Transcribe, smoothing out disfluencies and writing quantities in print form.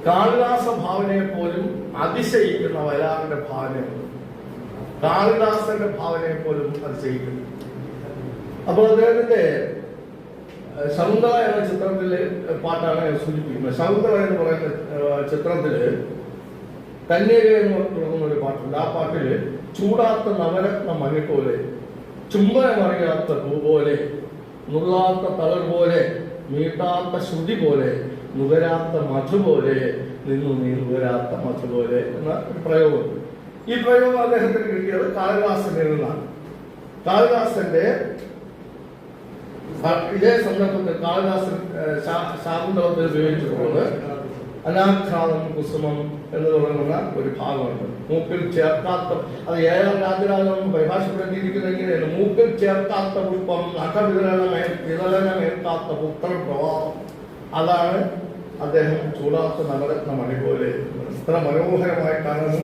കാളിദാസ ഭാവനയെ പോലും അതിശയിക്കുന്ന വയലാറിന്റെ ഭാവനയുണ്ട്. കാളിദാസന്റെ ഭാവനയെ പോലും അതിശയിക്കുന്നു. അപ്പോൾ അദ്ദേഹത്തിന്റെ ശകുന്തള എന്ന ചിത്രത്തിലെ പാട്ടാണ് ഞാൻ സൂചിപ്പിക്കുന്നത്. ശകുന്തള എന്ന് പറയുന്ന ചിത്രത്തില് കന്യക എന്ന് തുടങ്ങുന്ന ഒരു പാട്ടുണ്ട്. ആ പാട്ടില് ചൂടാത്ത നവരത്ന മണി പോലെ, ചുംബനമറിയാത്ത പൂ പോലെ, നുള്ളാത്ത തളർ പോലെ, മീട്ടാത്ത ശ്രുതി പോലെ, നുകരാത്ത മധു പോലെ, നിന്നു നീ നുകരാത്ത മധു പോലെ എന്ന പ്രയോഗം. ഈ പ്രയോഗം അദ്ദേഹത്തിന് കിട്ടിയത് കാളിദാസനിൽ നിന്നാണ്. കാളിദാസന്റെ ഇതേ സന്ദർഭത്തിൽ കാളിദാസൻ ശാകുന്തളത്തിൽ ഉപയോഗിച്ചിട്ടുള്ളത് അനാഘ്രാതം കുസുമം എന്ന് പറയുന്ന ഒരു ഭാഗമുണ്ട്. മൂക്കിൽ ചേർക്കാത്ത, അത് ഏഴാം രാജരാജം പരിഭാഷപ്പെടുത്തിയിരിക്കുന്നെങ്കിലാണ് മൂക്കിൽ ചേർക്കാത്ത പുഷ്പം വിതലനമേൽക്കാത്ത പുത്രപ്രവാഹം. അതാണ് അദ്ദേഹം ചൂടാത്ത നവരത്ന മണി പോലെ ഇത്ര മനോഹരമായിട്ടാണ്